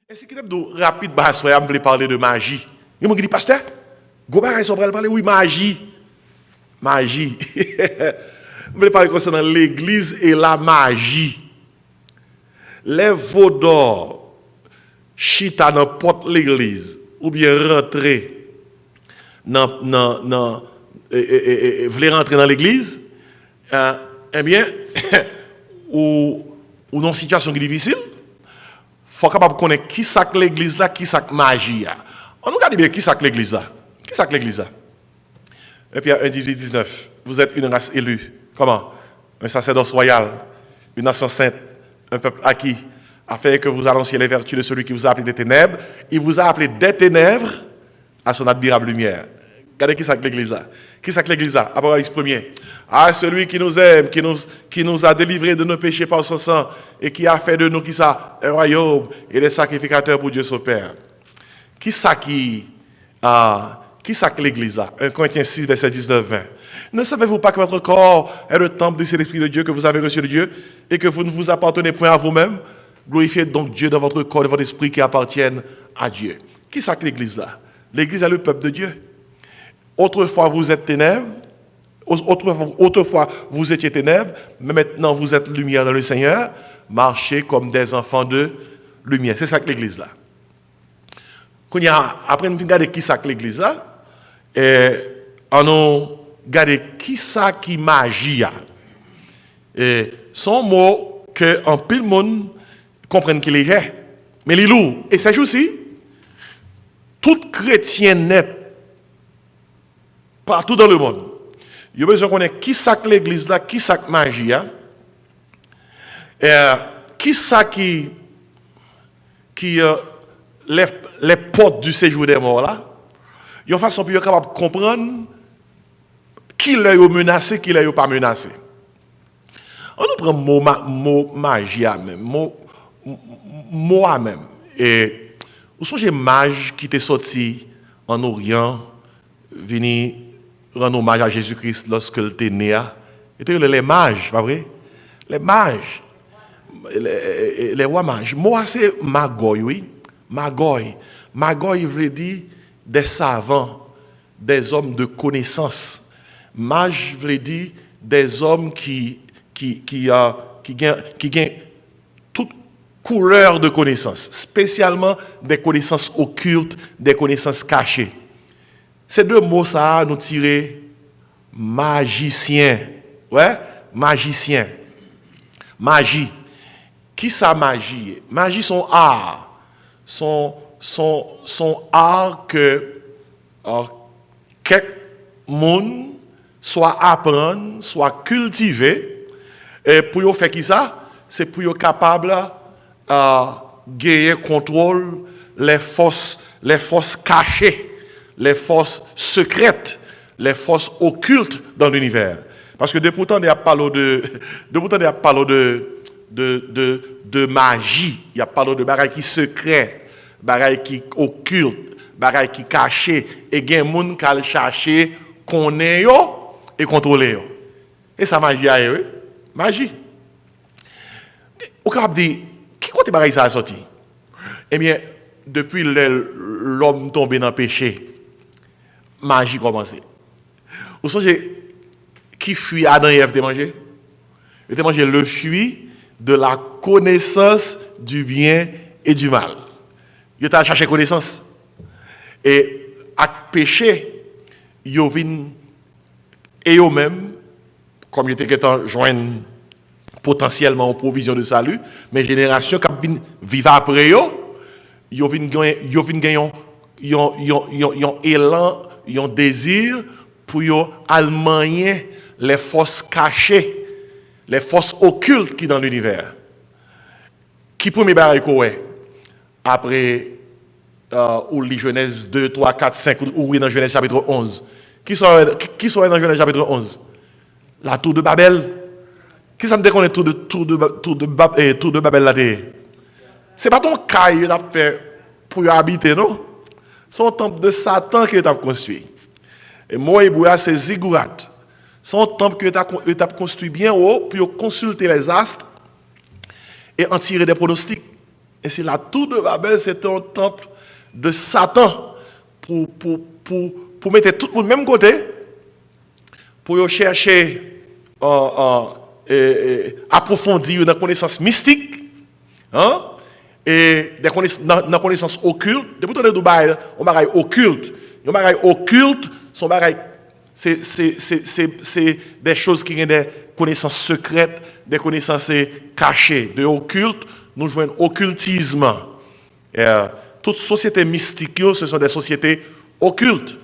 Est-ce que vous rapide, je voulais parler de magie. Il m'a dit, pasteur, Gobar, ils sont parler, oui, magie. Magie. Je voulais parler concernant l'église et la magie. Les vaudors, chita dans porte l'église, ou bien rentrer voulez rentrer dans l'église, eh bien, ou dans une situation difficile, faut capable connaître qui sac l'église là, qui sac magie là. On nous regarde bien qui sac l'église là. Qui sac l'église là. Et puis 1 18 19, vous êtes une race élue. Comment? Un sacerdoce royal, une nation sainte, un peuple acquis, afin que vous annonciez les vertus de celui qui vous a appelé des ténèbres. Il vous a appelé des ténèbres à son admirable lumière. Regardez qui sac l'église là. Qui sac l'église là? Apocalypse 1er. Ah, celui qui nous aime, qui nous a délivrés de nos péchés par son sang et qui a fait de nous qui ça un royaume et des sacrificateurs pour Dieu son Père. Qui ça qui l'église là? 1 Corinthiens 6, verset 19-20. Ne savez-vous pas que votre corps est le temple du Saint-Esprit de Dieu que vous avez reçu de Dieu et que vous ne vous appartenez point à vous-même? Glorifiez donc Dieu dans votre corps et votre esprit qui appartiennent à Dieu. Qui ça l'église là? L'église est le peuple de Dieu. Autrefois vous êtes ténèbres, autrefois vous étiez ténèbres, mais maintenant vous êtes lumière dans le Seigneur. Marchez comme des enfants de lumière. C'est ça que l'église là. Après nous regarder qui ça que l'église là, et on regarder qui ça qui magie. Et son mot que en pile monde comprennent qu'il est vrai, mais les lourds. Et c'est aussi tout chrétien net partout dans le monde. Il y a besoin de connaître qui ça que l'église là, qui ça que magie. Qui ça qui les portes du séjour des morts là. Il y a une façon pour être capable de comprendre qui l'a menacé, qui l'a pas menacé. On nous prend mot magie même, mot même. Et vous songez mage qui était sorti en Orient, venu rendre hommage à Jésus-Christ lorsque il était né. C'était les mages, pas vrai? Les mages, les rois mages. Moi, c'est magoy, oui. Magoy. Magoy veut dire des savants, des hommes de connaissance. Mage veut dire des hommes qui gagnent toute couleur de connaissances, spécialement des connaissances occultes, des connaissances cachées. Ces deux mots, ça, nous tirer magicien. Ouais? Magicien. Magie. Qui ça magie? Magie, son art. Son art que quelques monde soit apprendre, soit cultiver. Et pour faire qui ça? C'est pour être capable de gagner contrôle les forces cachées, les forces secrètes, les forces occultes dans l'univers. Parce que de pourtant, il y a parlé de magie, il y a parlé de bagaille qui secrète, bagaille qui occulte, bagaille qui caché, et il y a des gens qui cherchent qu'on est et contrôler. Et ça magie à eux, magie. Au cap dit, qui côté bagaille ça a sorti? Eh bien, depuis l'homme tombé dans le péché, magie commencé. Vous savez qui fuit Adam et Ève de manger? Ils ont mangé le fruit de la connaissance du bien et du mal. Ils ont cherché connaissance. Et avec péché, ils ont vu et eux-mêmes, comme ils étaient joints potentiellement en provision de salut, mais génération qui vivent après eux, ils ont vu un élan, un désir pour almanier les forces cachées, les forces occultes qui sont dans l'univers. Qui premier barrage après ou les Genèse 2, 3, 4, 5 ou dans Genèse chapitre 11. Qui sont dans Genèse chapitre 11? La tour de Babel. Qui ça me dit qu'on est tour de Babel là? C'est pas ton caille que tu as fait pour y habiter, non? C'est un temple de Satan que tu as construit. Et moi, c'est Ziggurat. C'est un temple que tu as construit bien haut pour consulter les astres et en tirer des pronostics. Et c'est la tour de Babel, c'était un temple de Satan pour mettre tout le monde même côté, pour chercher approfondir une connaissance mystique, hein, et des connaissances occultes. Depuis que Dubaï, on bagaille occulte. On bagaille occulte, son bagaille, c'est des choses qui ont des connaissances secrètes, des connaissances cachées. De occulte, nous jouons occultisme. Toutes sociétés mystiques, ce sont des sociétés occultes.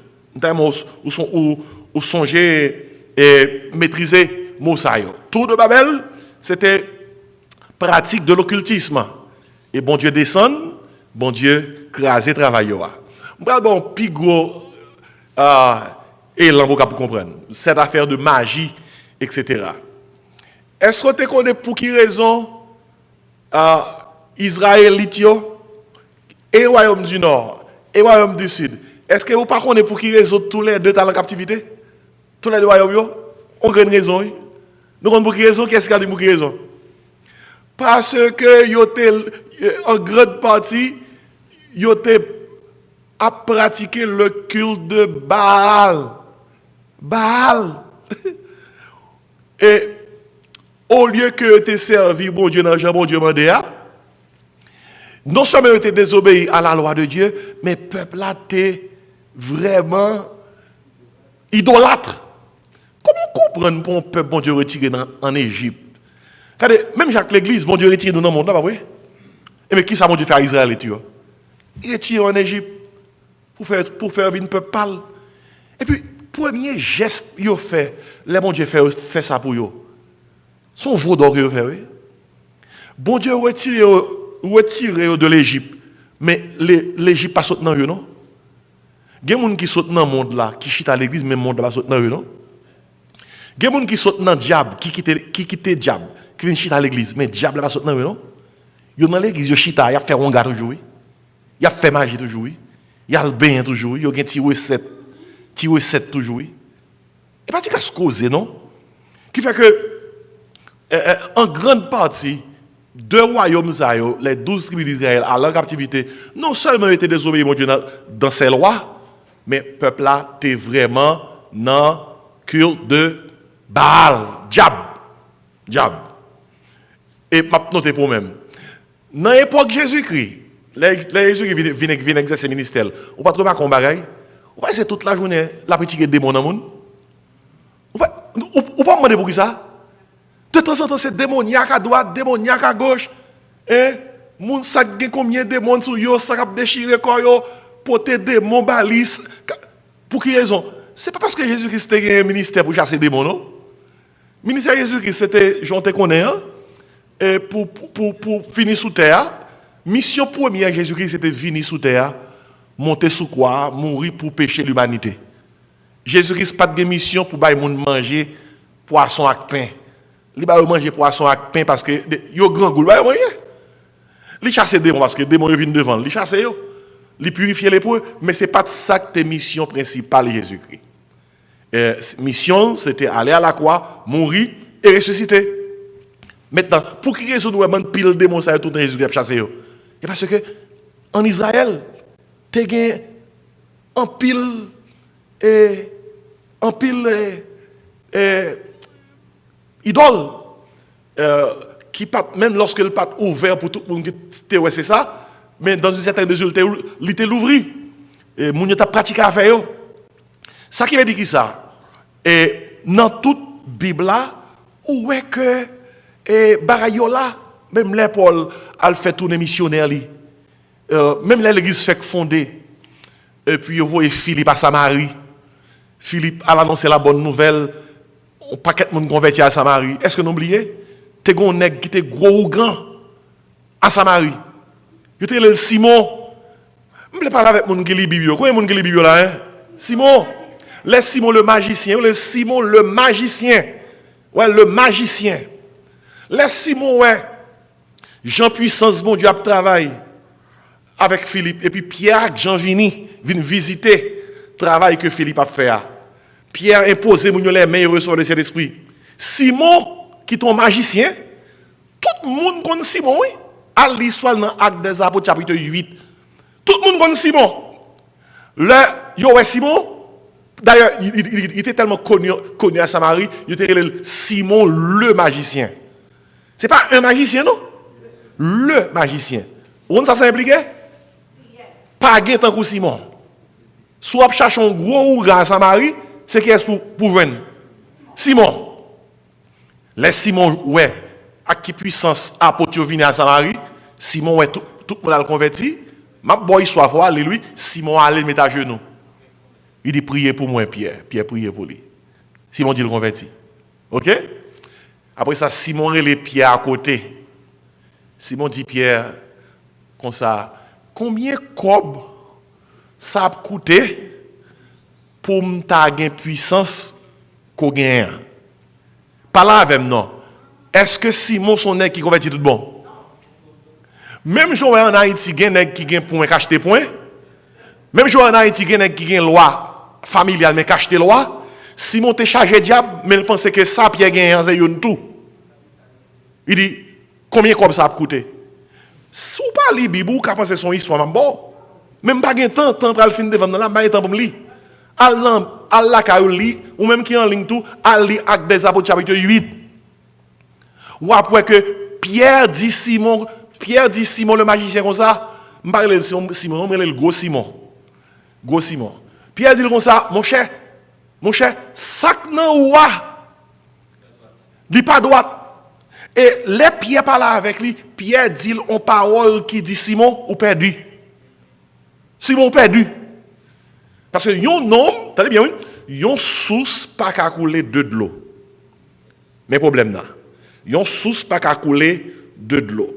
Où songer et maîtriser Moussa. Tout de Babel, c'était pratique de l'occultisme. Et bon Dieu descend, bon Dieu crase travail. Bon, plus gros élan pour comprendre. Cette affaire de magie, etc. Est-ce que tu connais pour qui raison Israélite et Royaume du Nord et Royaume du Sud? Est-ce que vous ne connaissez pas pour qui raison tous les deux dans la captivité? Tous les deux royaumes, on a une raison. Nous avons pour qui raison? Qu'est-ce qu'il y a de pour qui raison? Parce que, en grande partie, ils ont pratiqué le culte de Baal. Baal. Et au lieu que tu servi, bon Dieu, bon Dieu, non seulement tu désobéi à la loi de Dieu, mais le peuple là, tu vraiment idolâtre. Comment comprendre pour un peuple, bon Dieu, retiré en Égypte? Même Jacques l'Église, bon Dieu, retiré dans le monde, là, pas vrai? Et mais qui ça, bon Dieu, fait à Israël et tu vois? Il retire en Égypte pour faire venir un peuple pâle. Et puis, premier geste qu'il fait, les bon Dieu fait ça pour eux. Son veau d'or qu'il fait, oui. Bon Dieu, retiré de l'Égypte, mais l'Égypte pas saute dans eux, non? Il y a des gens qui sautent dans le monde là, qui chita à l'église, mais le monde là saute dans eux, non? Il y a des gens qui sautent dans le diable, qui quittent le diable, qui viennent chita à l'église, mais le diable là saute dans eux, non? Ils sont dans l'église, ils chita, ils ont fait ronga toujours, ils ont fait magie toujours, ils ont le bain toujours, ils ont tiré recette toujours. Et pas de se causer, non? Qui fait que, en grande partie, deux royaumes, les 12 tribus d'Israël à leur captivité, non seulement étaient désobéis mon Dieu dans ses lois, mais le peuple là était vraiment dans le culte de Baal, diable. Et m'a noté pour même. Dans l'époque Jésus-Christ, les Jésus-Christ viennent exercer le ministère, on ne va pas trouver un bagaille. On va essayer toute la journée la petite des démons dans le monde. On ne va pas demander pour qui ça. De temps en temps, c'est démoniaque à droite, démoniaque à gauche. Et moun sa gen combien de démons sur yo, ça cap déchirer quoi yo, porter démons balises. Pour quelle raison? C'est pas parce que Jésus-Christ était un ministère pour chasser des démons, non? Le ministère de Jésus-Christ, c'était, j'en te connais, hein? Et pour finir sous terre. Mission première de Jésus-Christ, c'était venir sous terre, monter sous quoi, mourir pour pécher l'humanité. Jésus-Christ n'a pas de mission pour manger poisson avec pain. Il va manger poisson avec pain parce que yo grand goût, il va manger. Il chasse des démons parce que les démons viennent devant, il chasse yo. Il purifie les pauvres, mais ce n'est pas ça que ta mission principale de Jésus-Christ. Mission, c'était aller à la croix, mourir et ressusciter. Maintenant, pour qui raison nous avons pile de démons ça tout dans Jésus qui a chassé yo? Et parce que en Israël, tu as un pile idole qui même lorsque le pas ouvert pour tout le monde qui ouais c'est ça, mais dans une certaine mesure il était l'ouvri et moun t'a pratiqué à faire. Ça qui veut dire qui ça? Et dans toute Bible là, où est que barayola même les Paul a fait tourner missionnaire li. Même l'église fait fondée. Et puis vous voyez Philippe à Samarie. Philippe a annoncé la bonne nouvelle. Un paquet de monde converti à Samarie. Est-ce que vous oubliez? T'es un nègre qui était gros ou grand à Samarie. Il était le Simon. Je ne parle pas avec mon qui lit Bible. Combien de monde qui lit Bible là? Simon. Le Simon le magicien. Le Simon le magicien. Ouais, le magicien. Le Simon, ouais. Jean Puissance, bon Dieu, a travaillé avec Philippe. Et puis Pierre, Jean Vini, viennent visiter le travail que Philippe a fait. Pierre imposé les mains et reçoit le Saint-Esprit. Simon, qui est un magicien, tout le monde connaît Simon, oui. À l'histoire dans Actes des Apôtres, chapitre 8. Tout le monde connaît Simon. Simon, d'ailleurs, il était tellement connu à Samarie, il était Simon le magicien. Ce n'est pas un magicien, non? Le magicien. Où ça s'implique? Pas de tant que Simon. Soit cherche un gros ouragan à Samarie, c'est qui est pour venir? Simon. Les Simon, ouais, à qui puissance apôtre vient à Samarie, Simon, ouais, tout le monde a converti. Ma boy soit voir, lui, Simon allait mettre à genoux. Il dit priez pour moi, Pierre. Pierre priez pour lui. Simon dit le converti. OK? Après ça, Simon les Pierre à côté. Simon dit Pierre, comme ça, combien cob ça a coûté pour me gagner puissance qu'on gagne? Pas là avec non. Est-ce que Simon son nèg qui convertit tout bon? Même jour en Haïti, il y a des qui gagne pour acheter point. Même jour en Haïti, il y a des qui gagne loi familiale mais acheter loi. Simon te chargé diable, mais il pensait que ça Pierre gagne c'est tout. Il dit combien comme ça a coûté? Si vous parlez Bible, vous pensez son histoire bon. Même pas gain temps pour le fin de vendre là, pas temps pour me lire. Allah ka li ou même qui en ligne tout, Ali Actes des Apôtres chapitre 8. Ou après que Pierre dit Simon le magicien comme ça, me parle de Simon, me le gros Simon. Gros Simon. Pierre dit comme ça, mon cher, sac nan ouwa. Dit pas droite. Et les Pierre parle avec lui, Pierre dit en parole qui dit Simon ou perdu. Simon perdu. Parce que yon homme, t'as bien, yon source pas qu'à couler de l'eau. Mais problème là. Yon source pas qu'à couler de l'eau.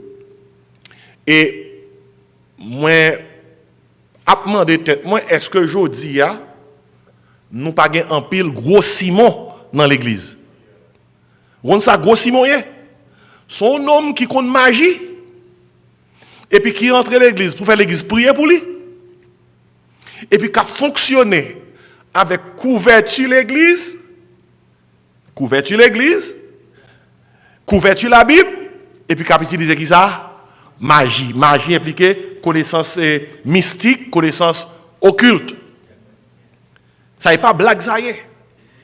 Et moi a demandé tête moi est-ce que jodi a nous pas gain en pile gros Simon dans l'église. On ça gros Simon est son homme qui compte magie et puis qui entre l'église pour faire l'église prier pour lui. Et puis qui a fonctionné avec couverture l'église, couverture la Bible, et puis qui a utilisé qui ça? Magie. Magie impliquée connaissance mystique, connaissance occulte. Ça n'est pas blague, ça y est.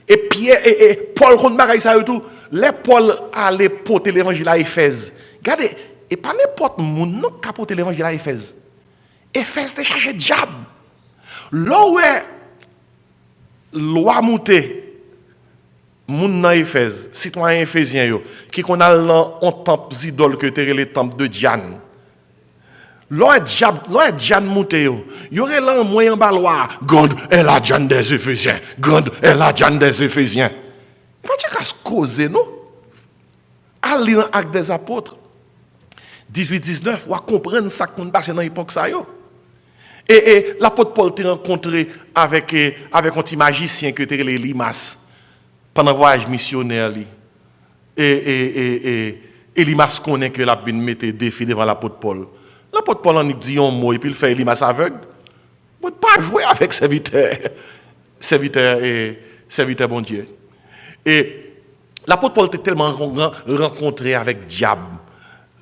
Et Pierre et Paul contre bagaille ça et tout. Les Paul allaient porter l'évangile à Éphèse. Regardez, et pas n'importe monde qui a porté l'évangile à Éphèse. Éphèse était chargé de diable. Là où est loi montée, moun nan Éphèse, citoyen éphésien yo, qui qu'on a en temple idole que te les temples de Diane. Là Diane monté yo, y aurait là moyen balois, God est la Diane des Éphésiens. God est la Diane des Éphésiens. Pas dire qu'à se causer non. Allez dans Actes des Apôtres 18-19, ou à comprendre ça qu'on passe dans l'époque ça yo. Et l'apôtre Paul t'est rencontré avec un petit magicien que t'es Limas pendant le voyage missionnaire. Et Limas connaît que la vient mettre défi devant l'apôtre Paul. L'apôtre Paul en dit un mot et puis il fait Limas aveugle. Ne pas jouer avec serviteur bon Dieu. Et l'apôtre Paul était tellement rencontré avec diable.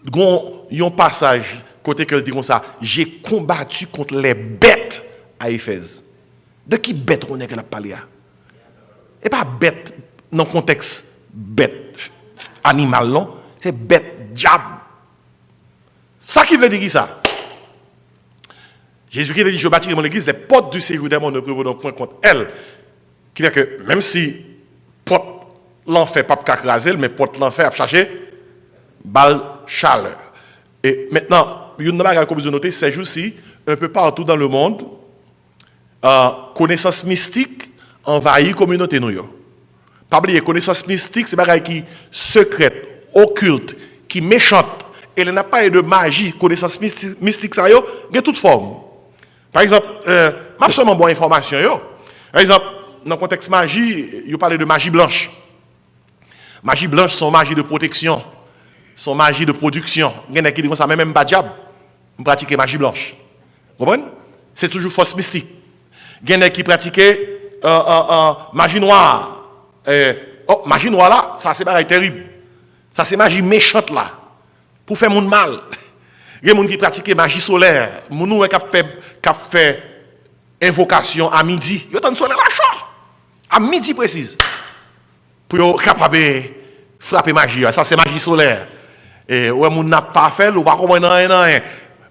Il y a un passage côté que dit comme ça, j'ai combattu contre les bêtes à Éphèse. De qui bête on est qu'elle a parlé à? Et pas bête dans le contexte bête animal non, c'est bête diable. Ça qui veut dire qui ça? Jésus qui a dit je bâtirai mon église, les portes du séjour des mondes ne prévaudront point contre elle. Qui fait que même si porte l'enfer pas craser, mais porte l'enfer à chercher balle chaleur. Et maintenant une chose que vous notez, ces jours-ci, un peu partout dans le monde, connaissance mystique envahit la communauté. Pas oublier, connaissance mystique, c'est des choses qui secrète, occulte, qui méchante. Et il n'y a pas de magie, connaissance mystique, ça y a de toute forme. Par exemple, je n'ai seulement bonne information. Par exemple, dans le contexte magie, il parle de magie blanche. Magie blanche, c'est magie de protection, son magie de production. Il y en a qui disent ça, même pas diable. On pratique magie blanche. Vous comprenez? C'est toujours force mystique. Il y en a qui pratiquent magie noire. Magie noire là, ça c'est pareil terrible. Ça c'est magie méchante là. Pour faire mon mal. Il y a des gens qui pratiquent magie solaire. Les gens qui fait invocation à midi. Ils ont soleil à midi précise. Pour être capable de frapper magie. Ça, c'est magie solaire. Et ouais, moun n'a pas fait, ou pas comprendre rien.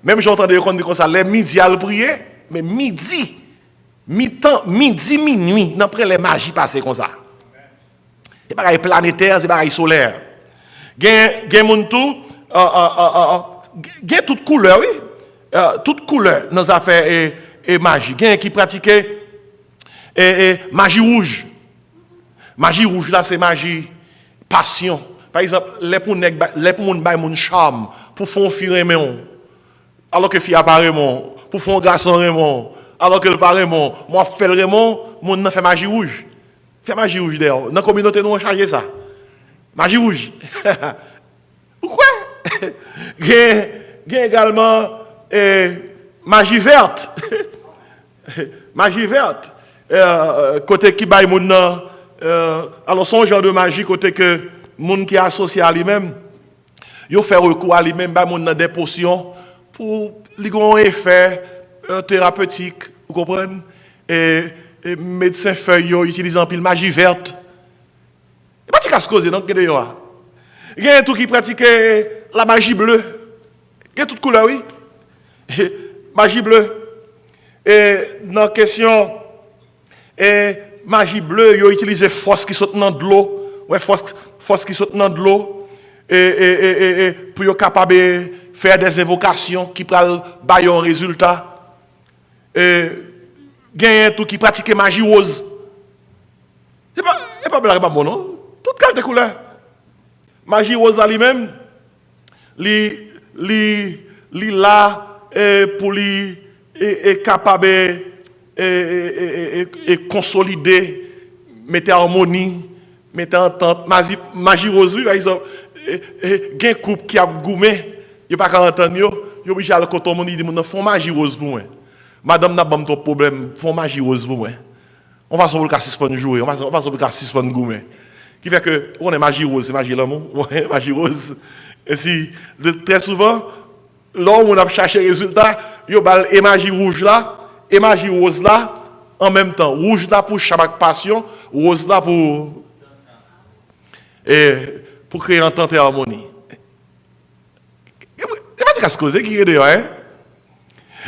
Même j'entends des gens dire comme ça, les midi à le prier, mais midi, mi-temps, midi, minuit, d'après les magies passées comme ça. C'est pareil planétaire, c'est pareil solaire. Gen moun tout, gen toute couleur, oui. Toute couleur dans les affaires et magie. Gen qui pratiquait magie rouge. Magie rouge là, c'est magie passion. Par exemple, les pour moun charme, pour faire fille Raymond, alors que fille apparaît Raymond, pour faire garçon Raymond, alors que le pas Raymond, moi fais le Raymond, moun fait magie rouge. Fait magie rouge d'ailleurs. Dans la communauté, nous on charge ça. Magie rouge. Pourquoi? Il y a également magie verte. Magie verte. Côté qui baille moun alors son genre de magie côté que moun qui est associé à lui-même, il fait recours à lui-même ba moun des potions pour lui un effet thérapeutique, vous comprenez? Et médecins feuilles utilisent en pile magie verte. Et pas de cause donc il y a tout qui pratique la magie bleue. Il y a toute couleur oui. Magie bleue. Et dans la question magie bleue, ils utilisent force qui saute dans de l'eau. Ouais, force qui saute dans de l'eau. Et pour être capable de faire des invocations qui prennent un résultat. Et il y a tout qui pratique magie rose. C'est pas bon, non? Toute qualité de couleur. Magie rose à lui-même, li là pour lui est capable de consolider, mettre harmonie, mettre entente. Magie rose, par exemple, il y a un couple qui a goumé, il n'y a pas 40 ans, il est obligé à le côté il dit, font magie rose pour moi. Madame n'a pas de problème, font magie rose pour moi. On va sur le cas suspendre jouer, on va sur le cas suspendre goumé. Qui fait que, on est magie rose, c'est magie l'amour, ouais, magie rose. Et si, très souvent, là où on a cherché le résultat, il y a et magie rouge là, et magie rose là, en même temps. Rouge là pour chaque passion, rose là pour créer entente et harmonie. Il n'y a pas de casse cause qui est dehors, hein?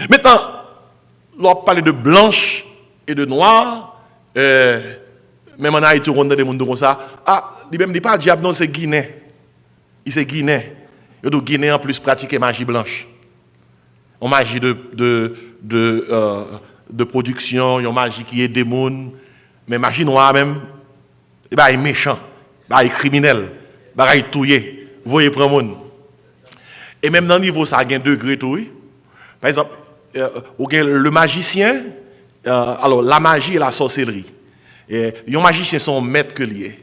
Maintenant, on parle de blanche et de noir, même en Haïti, on a des gens comme ça. Ah, il ne dit pas diable, non, c'est Guinée. Il c'est Guinée. Il y a Guinée en plus pratiquer magie blanche. Une magie de production, une magie qui est démon, mais magie noire même, il est méchant, il est criminel, il est touillé. Vous voyez, prendre monde. Et même dans le niveau, ça a un degré tout. Par exemple, le magicien, alors la magie et la sorcellerie. Et les magiciens sont maîtres que liés.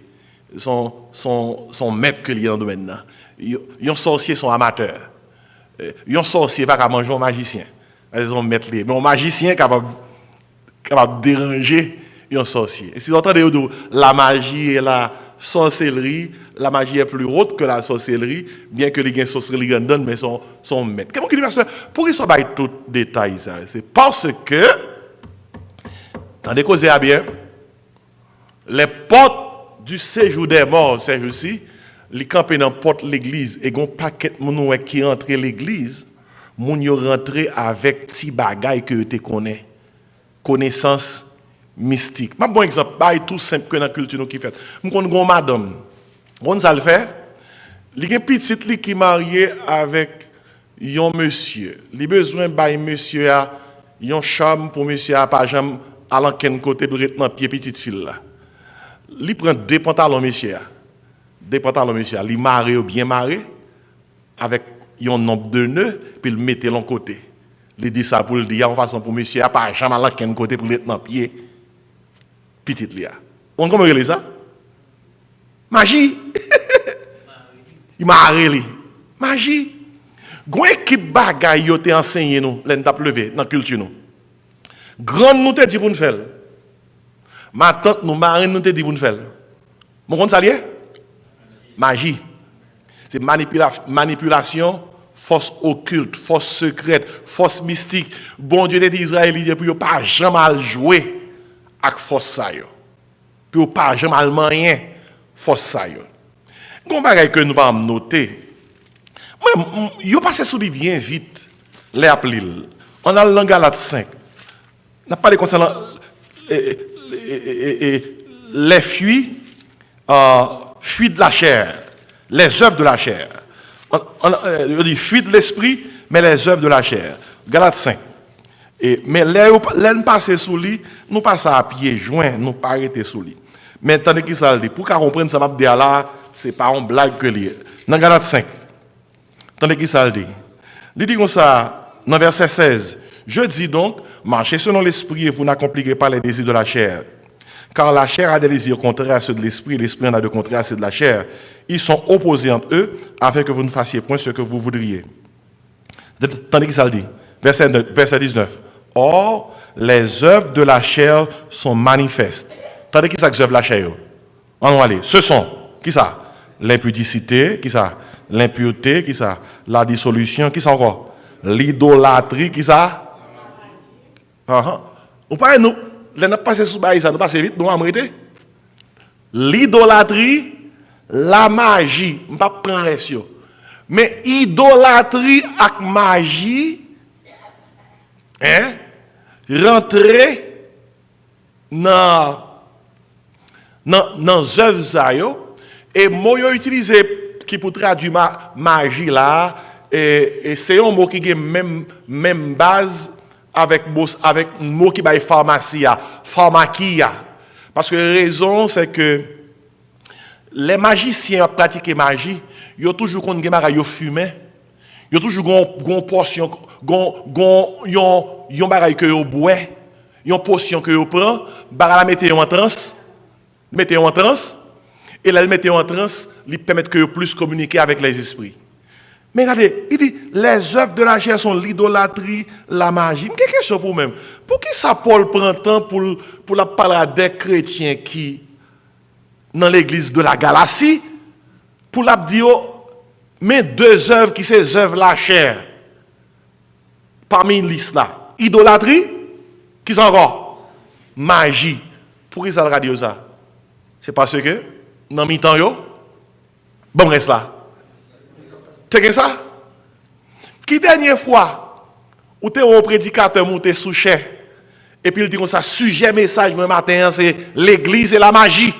Sont maîtres que liés dans le domaine. Les sorciers sont amateurs. Les sorciers ne vont pas manger un magicien. Ils sont maîtres liés. Mais un magicien est capable de déranger un sorcier. Et si vous entendez la magie et la sorcellerie, la magie est plus haute que la sorcellerie, bien que les sorcelleries grandent, mais sont maîtres. Pour qu'ils soient pas tout détail, c'est parce que, dans des causes à bien, les portes du séjour des morts, c'est aussi, les campés dans la porte de l'église, et un paquet de gens qui rentrent à l'église, moun yo rentré avec ti bagay que tu connais, connaissance mystique. Un bon exemple, tout simple que dans la culture qui fait. Je connais une madame, on ça le fait, il y a une petite qui est mariée avec un monsieur. Il a besoin de monsieur a une chambre pour monsieur a pas jamais à l'enquête côté pour être dans pied petite fille là. Il prend deux pantalons monsieur. Deux pantalons monsieur, il maré ou bien maré avec un nombre de nœuds puis il mettait l'en côté. Il dit ça pour le dire en façon pour monsieur a pas jamais à l'enquête côté pour être dans pied petite lia. On comment regarder ça? Magie. Il m'a arrêté. Magie. Gon équipe bagay yo te enseigné nous, l'en t'a levé dans culture nous. Grande nous te dit pour nous faire. Ma tante nous marraine nous te dit pour nous faire. Mon compte ça lié? Magie. C'est manipulation force occulte, force secrète, force mystique. Bon Dieu d'Israël, il dit pour pas jamais jouer avec force ça yo. Pour pas jamais rien force ça yo. Gon bagay que nous pas noter. Moi yo passé sous lui bien vite les appelil. On a le Galates 5. On a parlé concernant les fuites de la chair, les œuvres de la chair. On dit fuite de l'esprit, mais les œuvres de la chair. Galates 5. Mais les passer sous lui, nous passons à pied joint, nous pas arrêter sous lui. Mais tandis qu'il ça dit, pour qu'on comprenne ça m'a dit là, c'est pas une blague que lui. Dans Galates 5. Tandis qu'il ça dit. Il dit comme ça dans verset 16. Je dis donc, marchez selon l'esprit et vous n'accomplirez pas les désirs de la chair. Car la chair a des désirs contraires à ceux de l'esprit, et l'esprit en a de contraires à ceux de la chair. Ils sont opposés entre eux, afin que vous ne fassiez point ce que vous voudriez. Tandis qu'il ça dit, verset 19. Or, les œuvres de la chair sont manifestes. Tandis qu'il ça que les œuvres de la chair. On va aller. Ce sont, qui ça? L'impudicité, qui ça? L'impureté, qui ça? La dissolution, qui ça encore? L'idolâtrie, qui ça? On parle nous, les n'a passé sous baïs, nous passons vite, nous arrêter. L'idolâtrie, la magie, on pas prendre ratio. Mais idolâtrie avec magie, rentrer dans œuvres ça yo et mot yo utilisé qui pour traduire magie là et c'est un mot qui a même base avec un mot qui est pharmacia, pharmakia. Parce que la raison, c'est que les magiciens qui pratiquent magie, ils ont toujours qu'on ils fument, ils ont toujours une portion, ils ont bagaille que ils boivent, ils ont portion que ils prennent, la mettez en transe, et la mettez en transe, ils permettent que plus communiquer avec les esprits. Mais regardez, il dit, les œuvres de la chair sont l'idolâtrie, la magie. Quelle question pour vous-même? Pour qui ça Paul prend temps pour la parler des chrétiens qui, dans l'église de la Galatie, pour la dire, mais deux œuvres qui sont les œuvres de la chair, parmi une liste là. Idolâtrie, qui sont encore? Magie. Pour qui ça le dire ça? C'est parce que, dans mi-temps, bon, reste là. C'est ça? Qui dernière fois, où tu es un prédicateur monté sous chair, et puis il dit comme ça, sujet message le matin, c'est l'église et la magie.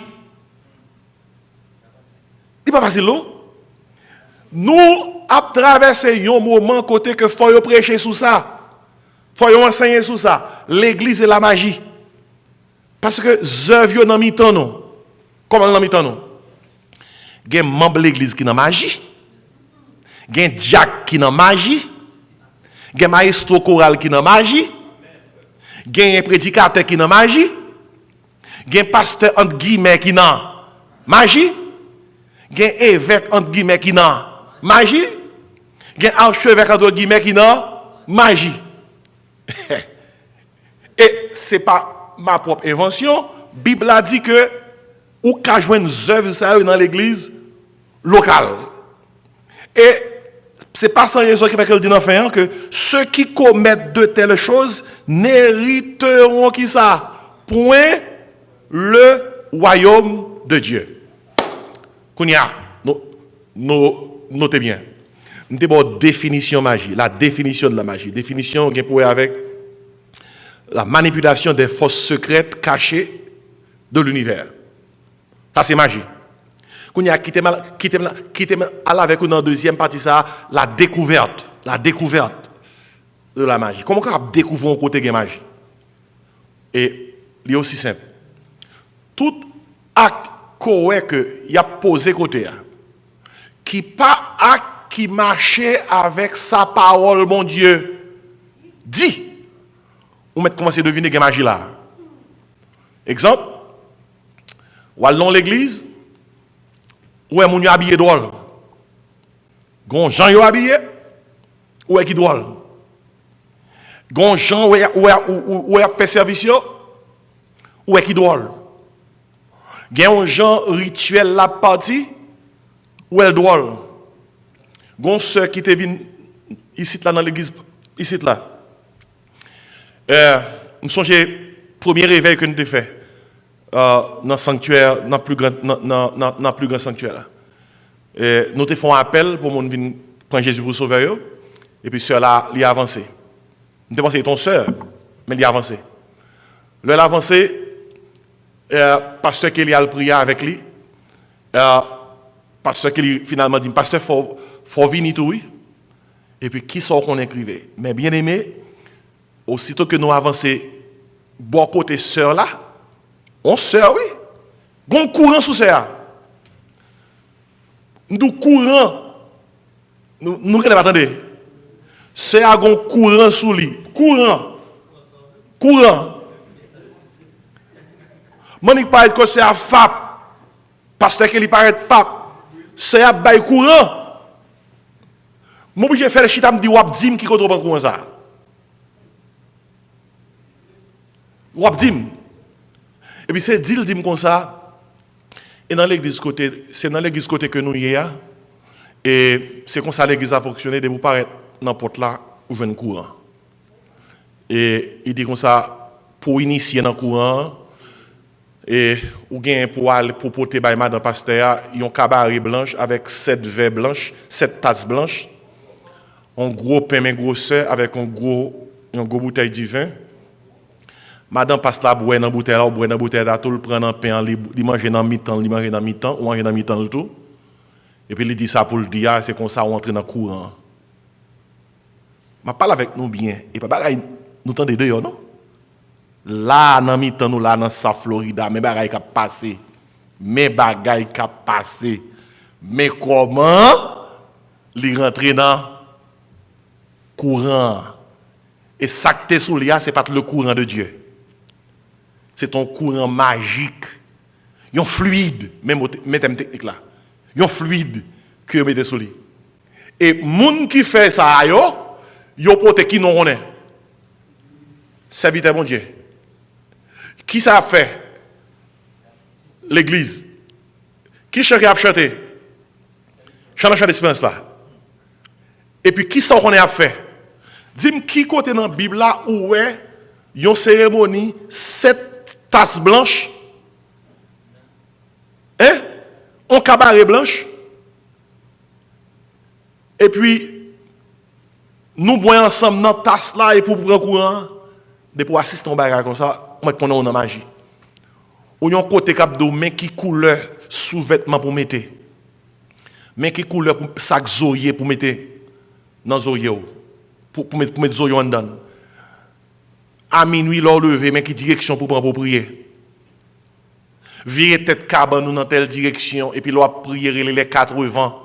Il n'est pas facile, non? Nous avons traversé un moment côté que faut prêcher sur ça. Faut enseigner sur ça. L'église et la magie. Parce que œuvre dans mi-temps, non? Comment dans mi-temps, non? Il y a un membre de l'église qui est dans la magie. Il y a un diacre qui est dans la magie. Il y a un maestro choral qui est dans la magie. Il y a un prédicateur qui est dans la magie. Il y a un pasteur entre guillemets qui est dans la magie. Il y a un évêque entre guillemets qui est dans la magie. Il y a un archevêque entre guillemets qui est dans la magie. Et ce n'est pas ma propre invention. La Bible a dit que ou qu'à joindre une œuvre dans l'église locale. Et ce n'est pas sans raison qui fait qu'elle dit dans fin que ceux qui commettent de telles choses n'hériteront qui ça? Point le royaume de Dieu. Kounia, notez bien. Nous avons définition magie, la définition de la magie. Définition qui est pour avec la manipulation des forces secrètes cachées de l'univers. Ça, c'est magie. Kounia, quittez avec nous dans la deuxième partie, ça, la découverte de la magie. Comment on découvre un côté de magie? Et il est aussi simple. Tout acte que il a posé côté, qui pas acte qui marchait avec sa parole, mon Dieu, dit, on va commencer à deviner que magie là. Exemple, ou allons dans l'église, où est mon habillé drôle? Gon Jean yo habillé, où est qui drôle? Gon Jean où est fait service, où est qui drôle? Gen un Jean rituel la partie, où est drôle? Gon sœur qui te vient ici là dans l'église, ici là. Nous songeons premier réveil que nous avons fait dans le sanctuaire, dans le plus grand sanctuaire là. Nous avons fait un appel pour monde venir prendre Jésus pour sauver eux. Et puis sœur là, il a avancé. Nous avons pensé ton sœur, mais il a avancé. Il a avancé, pasteur qu'il a prié avec lui. Pasteur qu'il finalement dit, pasteur, faut venir tout oui. Et puis qui sort qu'on écrivait. Mais bien aimé, aussitôt que nous avançons, bon côté sœur là, on sœur oui. Gon courant sous sœur. Nous courant. Nous attendez. Sœur a gon courant sous lui. Courant. Monique parle que c'est à FAP. Pasteur qu'il paraît FAP. C'est à bail courant. Moi, je fais le chita, me dit, wap dim qui contre courant ça. Wap dim. Et puis c'est dit, dim comme ça. Et dans l'église côté, c'est dans l'église côté que nous y a. Et c'est comme ça l'église a fonctionné de vous paraître n'importe là où je viens courant. Et il dit comme ça, pour initier dans le courant, et ou bien pour porter par madame pasteur, ils ont un cabaret blanche avec 7 verres blanches, 7 tasses blanches, un gros pain mais grosseur avec une grosse bouteille de vin. Madame passe la boire dans bouteille là, boire dans bouteille là, tout le prend un pain, il mange dans mi-temps, il mange dans mi-temps, ou mange dans mi-temps le tout. Et puis il dit ça pour le dire, c'est comme ça on entre dans le courant. Je parle avec nous bien et pas bagaille nous tendez dehors non? Là, dans mi-temps, nous là dans sa Florida, mais bagaille qui a passé. Mais bagaille qui a passé. Mais comment les rentrer dans courant? Et ça que tu es sous l'IA, ce n'est pas le courant de Dieu. C'est ton courant magique. Il y a un fluide, même thème technique là. Il y a un fluide que vous mettez sous lui. Et les gens qui fait ça, ils ont porté qui non on est. Serviteur mon Dieu. Qui ça a fait? L'église. Qui chante a chanté? Chante d'espérance là. Et puis qui ça qu'on a fait? Dis-moi qui côté dans la Bible là où est une cérémonie 7 tasses blanches? Hein? Un cabaret blanche? Et puis nous boyons ensemble dans tasse là et pour prendre courant, pour assister à un bagage comme ça. On a une magie. Ou yon côté cap de mais qui couleur sous-vêtement pour mettre. Mais qui couleur sac zoyer pour mettre dans zoyer pour mettre zoyer en dedans. À minuit l'heure lever mais qui direction pour prendre pour prier. Virer tête cabane dans telle direction et puis l'on prier les 80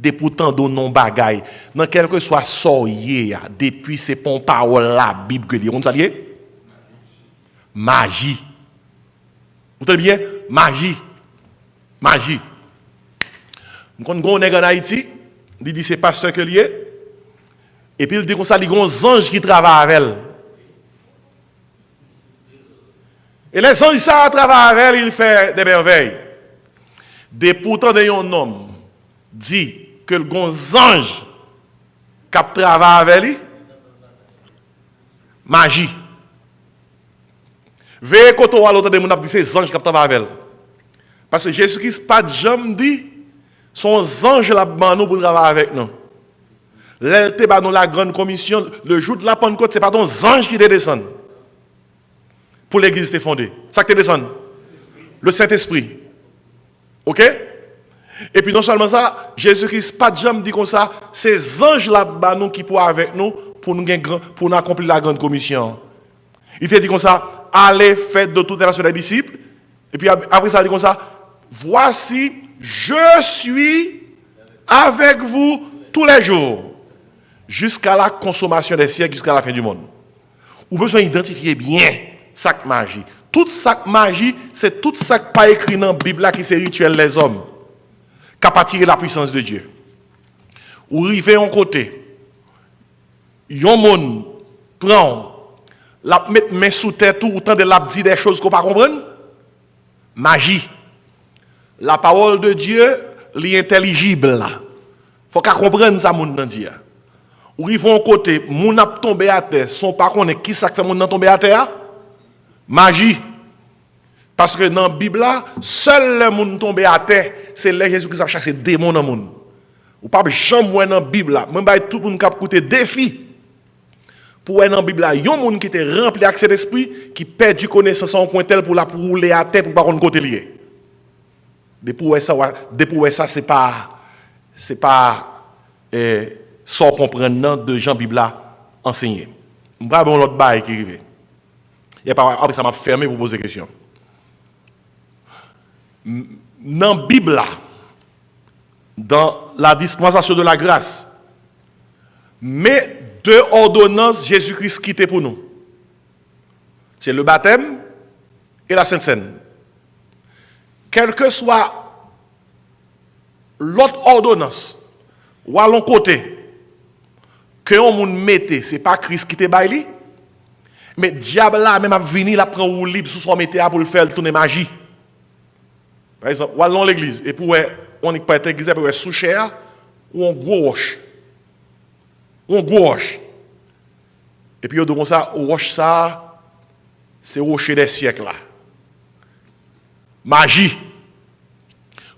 des pourtant de non bagaille. Dans quel que soit soyer depuis c'est pour parole la Bible que dit on s'allier. Magie. Vous entendez bien? Magie. Magie. Nous avons un en Haïti, il dit c'est pasteur que lié. Et puis il dit comme ça, il y a des anges qui travaillent avec elle. Et les anges qui travaillent avec elle, ils font des merveilles. Des pourtant d'un homme dit que les anges qui travaillent avec lui, magie. Veillez quand on a l'autre de mon dit c'est anges qui travaillent avec elle. Parce que Jésus-Christ pas de jamais dit son ange là nous pour travailler avec nous. L'elle ba nous la grande commission le jour de la Pentecôte c'est pas ton ange qui te descend. Pour l'église t'est fondée. Ça qui te descend. Le Saint-Esprit. OK? Et puis non seulement ça, Jésus-Christ pas de jamais dit comme ça, ces anges là nous qui pour avec nous pour nous accomplir la grande commission. Il te dit comme ça allez, faites de toutes les nations des disciples. Et puis après ça, il dit comme ça, voici, je suis avec vous tous les jours, jusqu'à la consommation des siècles, jusqu'à la fin du monde. Vous avez besoin d'identifier bien sac magie. Toute sac magie, c'est tout ça qui pas écrit dans la Bible qui c'est rituel les hommes, qui a tiré la puissance de Dieu. Ou arrivez en côté, yon monde prend la mettre main sous terre tout autant de la dit des choses qu'on pas comprendre. Magie. La parole de Dieu, l'intelligible là. Faut qu'on comprenne ça moun nan dire. Ou ils vont côté, moun ap tombé à terre, son pas connaît qui ça fait moun nan tomber à terre? Magie. Parce que dans la Bible là, seul le moun tombé à terre, c'est là Jésus-Christ a chassé démon dans moun. Ou pas jamais dans la Bible là, même ba tout moun k'ap coûter défi. Pour dans la Bible là, yon moun qui était rempli avec cet esprit qui perd du connaissance en point tel pour la pour rouler à terre pour pas qu'on côté lié. Depuis ça c'est pas sans comprendre de Jean Bible enseigné. Je vais bon l'autre bail qui arrive. Et après ça m'a fermé pour poser question. Dans la Bible dans la dispensation de la grâce, mais deux ordonnances Jésus-Christ quitté pour nous. C'est le baptême et la Sainte Seine. Quel que soit l'autre ordonnance ou à l'autre côté que on moun mette, c'est pas Christ qui te baili, mais diable là même a venir la prend ou libre sous son mette pour le faire tourner magie. Par exemple, ou allons l'église et pour on n'est pas église pour sous cher ou on gauche. On gauche. Et puis on dit ça, roche ça c'est rocher des siècles là. Magie.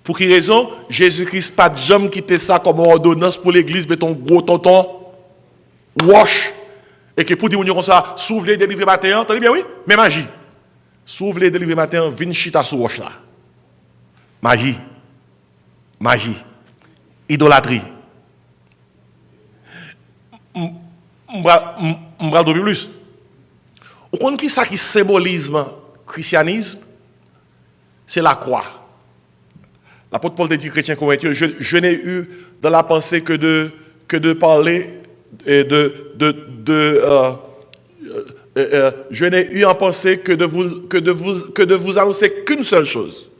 Pour quelle raison? Jésus-Christ pas de jamais quitté ça comme ordonnance pour l'église, mais ton gros tonton wash. Et que pour dire comme ça, s'ouvre les délivrer matin, entendez bien oui? Mais magie. S'ouvre les délivrer matin, vin chita sous roche là. Magie. Magie. Idolâtrie. M'bral de plus. Vous connaissez qui ça qui symbolise le christianisme? C'est la croix. L'apôtre Paul dit chrétien convaincu, je n'ai eu dans la pensée que de parler et je n'ai eu en pensée que de vous annoncer qu'une seule chose,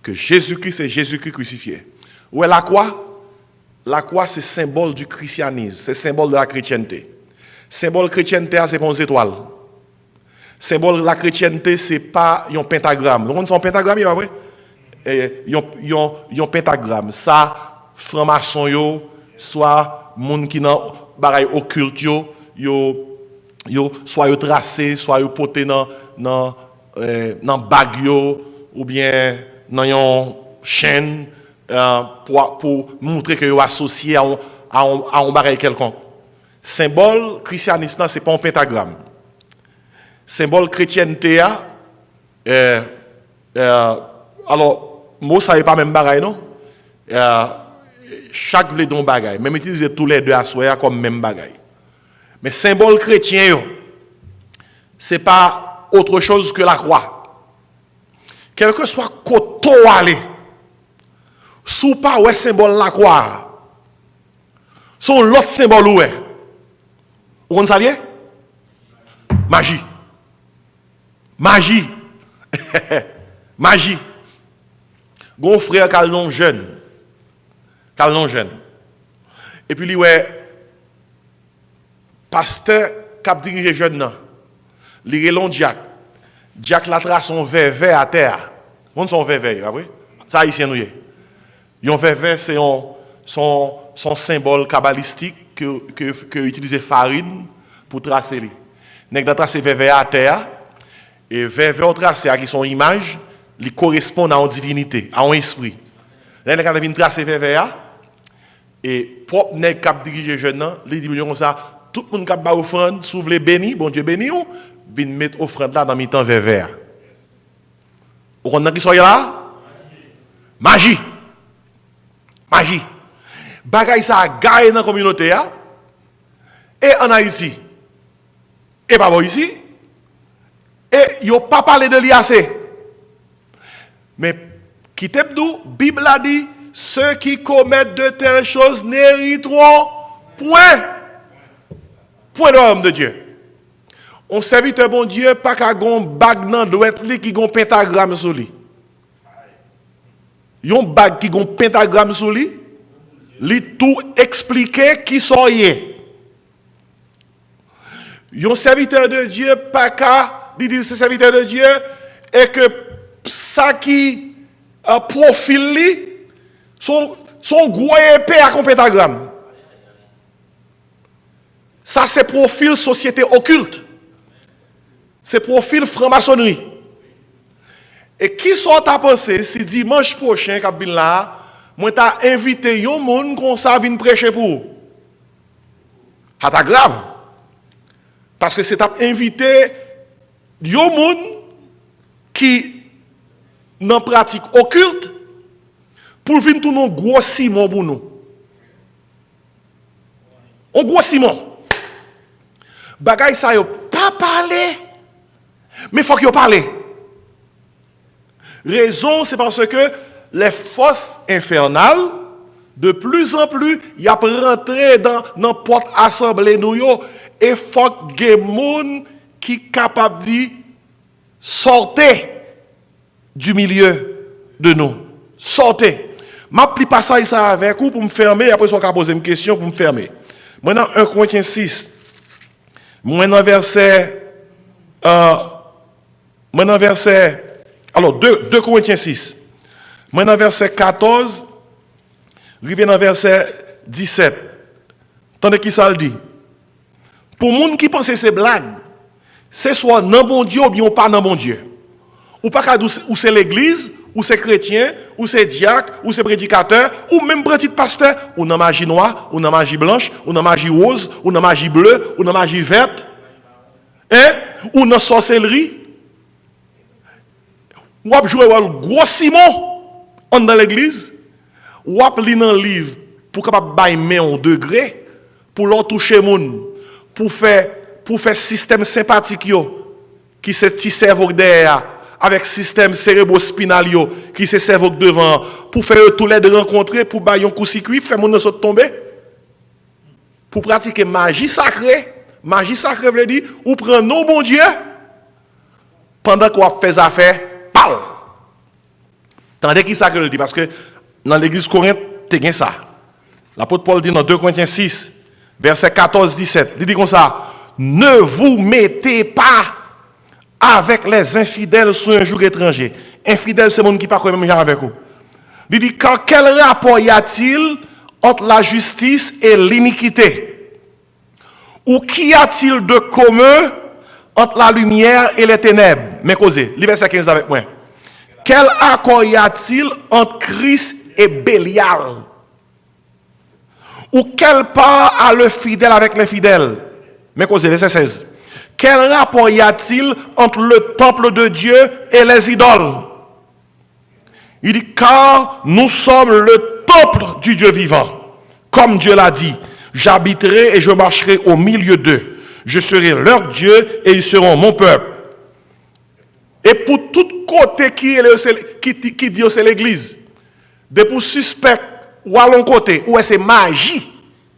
que Jésus-Christ est Jésus-Christ crucifié. Où est la croix? La croix c'est symbole du christianisme, c'est symbole de la chrétienté. Symbole chrétienté c'est pas une étoile. Symbole de la chrétienté c'est pas un pentagramme. Vous comprenez un pentagramme, il va vrai? Yon pentagramme, ça, franc-maçon yo, soit moun qui nan bagay occulte yo soit yo tracé, soit yo poté dans bag yo, ou bien dans yon chaîne pour montrer que yo associé à un bagay quelconque. Symbole christianisme, c'est pas un pentagramme. Symbole chrétienté alors moi, ça n'est pas même bagaille, non? Chaque vle don bagaille. Même utiliser tous les deux à soi comme même bagaille. Mais symbole chrétien, ce n'est pas autre chose que la croix. Quel que soit côté aller, sous pas ouais symbole la croix, son l'autre symbole où est. Vous comprenez ça? Magie. Magie. Magie. Gon frère calnon jeune. Et puis lui ouais pasteur cap dirige jeune nan. Li relon Jack. Jack la trace son verre à terre. On son verre, pas vrai? Ça haïtien nous yé. Yon verre c'est son symbole kabbalistique que utiliser farine pour tracer li. Nèg da tracer verre à terre et verre tracé qui son image qui correspond à une divinité, à un esprit. Là, quand on vient tracer vers et propre nèg cap diriger jeune, il dit comme ça, tout le monde cap ba offrande, s'ouvre les béni, bon Dieu béni ou, vient mettre offrande là dans mi-temps vers. Vous comprenez qui sont là? Magie. Magie. Bagay ça gagne dans la communauté et en Haïti. Et pas bon ici. Et yo pas parlé de l'IAC. Mais qui t'ebdou, Bible a dit, ceux qui commettent de telles choses n'hériteront point. Point de l'homme de Dieu. On serviteur bon Dieu, pas qu'à gon bag nan doit li qui gon pentagramme sur lui. Yon bag qui gon pentagramme sur lui, li tout expliquer qui soyez. Yon serviteur de Dieu, pas qu'à dit c'est serviteur de Dieu, et que ça qui profile li, son gros épée à un pentagramme. Ça, c'est profil société occulte. C'est profil franc-maçonnerie. Et qui sont à penser si dimanche prochain, quand je là, moi t'as invité un monde qu'on ça vient prêcher pour. C'est grave. Parce que c'est t'as invité un monde qui n'en pratique occulte pour venir tout nos gros Simon pour nous. Un gros Simon. Bagay ça yo pas parler. Mais il faut qu'il parle. Raison, c'est parce que les forces infernales, de plus en plus, y a rentré dans n'importe assemblée nous yo, et faut que des gens qui sont capables de dire sortez du milieu de nous. Sortez. Je pris passage ça avec vous pour me fermer, après je vais poser une question pour me fermer. Maintenant 1 Corinthiens 6. Maintenant verset alors 2 Corinthiens 6. Maintenant verset 14, arrivé dans verset 17. Tandis qui ça le dit. Pour les gens qui pensent que c'est blague, c'est soit non bon Dieu ou bien pas non bon Dieu. Ou pas qu'à ou c'est l'église, ou c'est chrétien, ou c'est diacre, ou c'est prédicateur, ou même petit pasteur, ou dans magie noire, ou dans magie blanche, ou dans magie rose, ou dans magie bleue, ou dans magie verte, ou dans sorcellerie. Ou ap jouer un gros Simon dans l'église, ou ap li nan livre pour capable bay main en degré pour leur toucher moun, pour faire système sympathique yo qui se ti cerveau derrière avec système cérébrospinal yo qui se cerveau devant pour faire tous les deux rencontrer pour bay un coup circuit faire moun saute tomber pour pratiquer magie sacrée veut dire ou prend non bon Dieu pendant qu'on fait affaire. Tandis qui ça que le dit parce que dans l'église Corinthe, tu as ça. L'apôtre Paul dit dans 2 Corinthiens 6, verset 14-17, il dit comme ça, ne vous mettez pas avec les infidèles sur un jour étranger. Infidèles, c'est le monde qui ne parle pas même genre avec vous. Il dit, quel rapport y a-t-il entre la justice et l'iniquité? Ou qu'y a-t-il de commun entre la lumière et les ténèbres? Mais causez, le verset 15 avec moi. Quel accord y a-t-il entre Christ et Bélial? Ou quelle part a le fidèle avec les fidèles? Mais causez, verset 16. Quel rapport y a-t-il entre le temple de Dieu et les idoles? Il dit, car nous sommes le temple du Dieu vivant. Comme Dieu l'a dit, j'habiterai et je marcherai au milieu d'eux. Je serai leur Dieu et ils seront mon peuple. Et pour tout côté qui dit c'est l'église, de pour suspect ou à l'autre côté, ou c'est magie,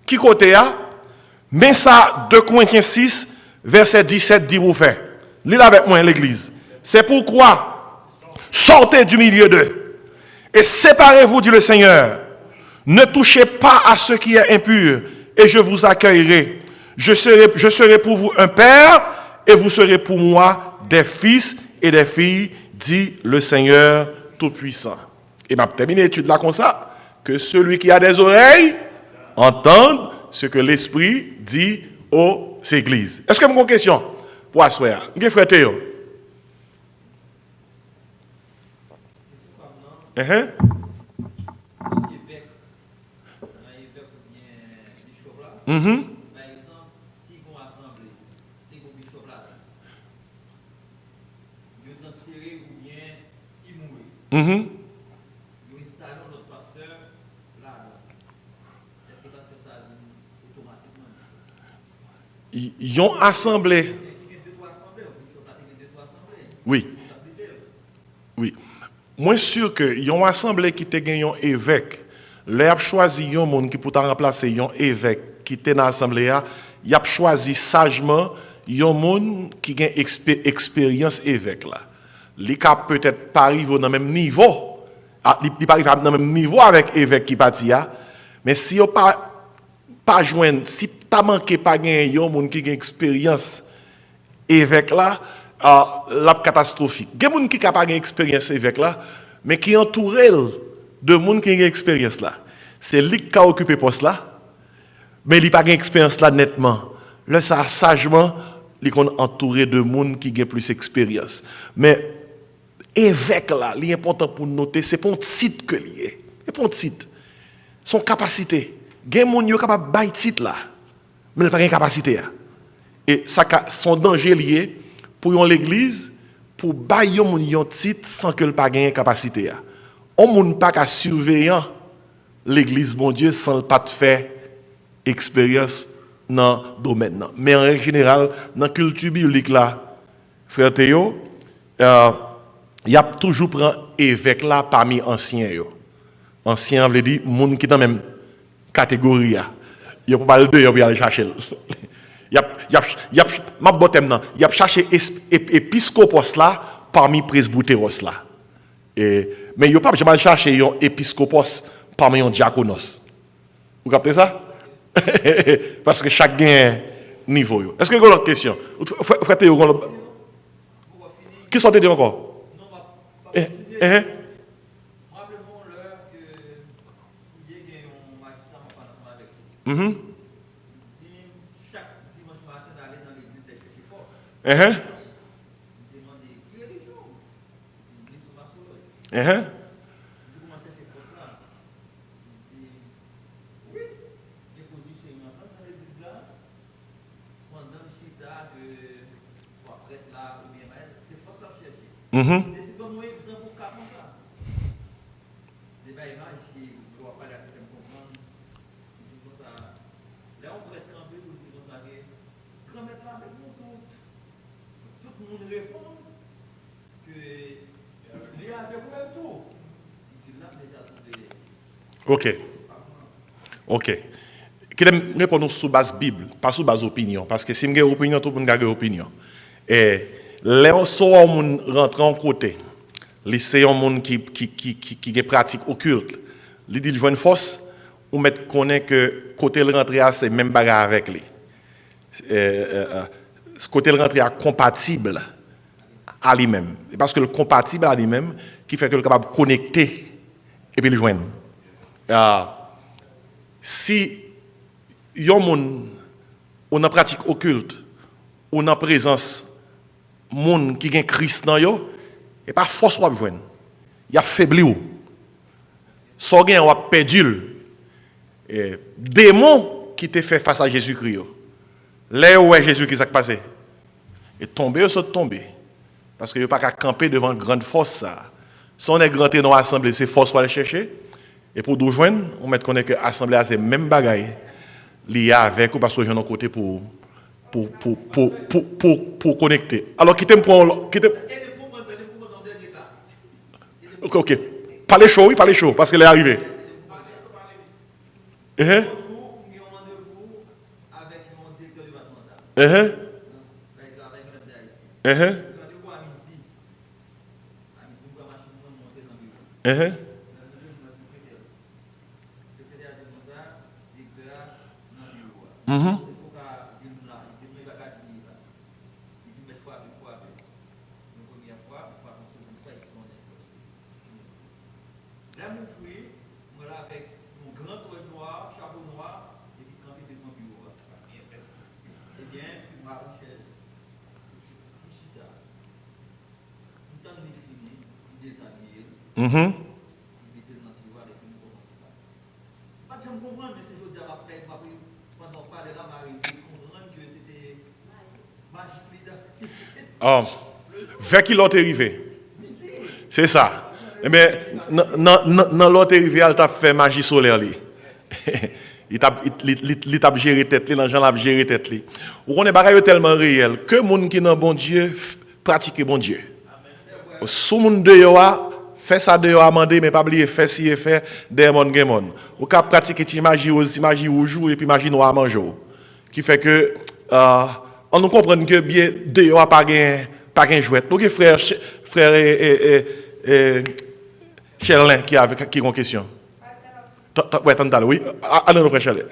qui côté a, mais ça, 2 Corinthiens 6, verset 17 dit vous fait. Lisez avec moi l'église. C'est pourquoi sortez du milieu d'eux et séparez-vous, dit le Seigneur. Ne touchez pas à ce qui est impur et je vous accueillerai. Je serai pour vous un père et vous serez pour moi des fils et des filles, dit le Seigneur Tout-Puissant. Et m'a terminé l'étude là comme ça, que celui qui a des oreilles entende ce que l'Esprit dit aux églises. Est-ce que vous avez une question pour asseoir? Vous frère Théo? Ils ont assemblé. Oui. Oui. Moi, sûr que ils ont assemblé qui te gagné un évêque. Ils ont choisi un monde qui pour remplacer un évêque qui était dans l'assemblée. Ils ont choisi sagement un monde qui a une expérience évêque là. Ils ne peut-être pas arriver au même niveau. Ils ne pas arriver au même niveau avec l'évêque qui parti. Mais si vous pas joindre, si tu as manqué pas gagner un monde qui a une expérience évêque là, la catastrophique. Il y a des gens qui n'ont pas une expérience évêque là, mais qui entourent de gens qui ont une expérience là. C'est lui qui a occupé poste là, mais il n'a pas une expérience là nettement. Là, ça, sagement, il est entouré de monde qui a plus d'expérience. Mais, évêque là, il est important pour noter, c'est pas un titre que il est. C'est pas un titre. Son capacité. Il y a des gens qui sont capables de bailler titre là. Mais il n'a pas de capacité. Et ça, son danger lié pour l'église, pour bailler un titre sans que le pas de capacité. On ne peut pas surveiller l'église, bon Dieu, sans pas de faire expérience dans le domaine. Mais en général, dans la culture biblique, là, frère Théo, il y a toujours pris évêque là parmi anciens. Anciens veut dire gens qui sont dans la même catégorie. Il n'y a pas de pour aller chercher. Il y a cherché épiscopos là parmi presbytéros là. Mais il n'y a pas jamais cherché un épiscopos parmi un diaconos. Vous captez ça? Parce que chaque gain niveau. Est-ce que vous avez une autre question? Qui sont dit encore? Ok. Ok. Je vais répondre sur base Bible, pas sur base opinion. Parce que si je une opinion, tout le monde a une opinion. Et les gens rentrent en côté. C'est un monde qui pratique occulte. Il dit qu'il une force, ou mettre connaît que côté le rentrer c'est même bagarre avec lui. Ce côté le rentrer compatible à lui-même. Parce que le compatible à lui-même qui fait que le capable de connecter et puis le joindre. Si il y a une pratique occulte, ou en présence monde qui a Christ dans yo, et pas force ou joindre. Il y a faibli ou. So gen ou perdu. Et démon qui te fait face à Jésus-Christ. Là où est Jésus qui s'est passé. Et tomber ou saute tomber. Parce que il pas qu'à camper devant une grande force ça. Si on est granté dans l'assemblée, c'est force pour aller chercher. Et pour nous joindre, on met connaît que l'assemblée a ces mêmes bagailles liées avec ou parce que j'ai un côté pour connecter. Alors qui t'aime pour ok. Parlez chaud, oui, parlez chaud parce qu'elle est arrivée. Vers qui l'autre est arrivé? C'est ça. Eh bien, dans l'autre arrivé, elle t'a fait magie solaire. Il t'a géré tête, les gens l'ont géré tête. On est bagaille tellement réel que les gens qui sont bon Dieu pratiquent bon Dieu. Si les gens de fait ça de amender, mais pas oublier faire si et faire des gens. Ou cap pratiquer ti magie au jour et puis magie noire manger. Qui fait que on nous comprend que bien de pas gain jouet. Donc frère Cherlin qui a une question. Ouais, t'entends oui. Allons frère Cherlin.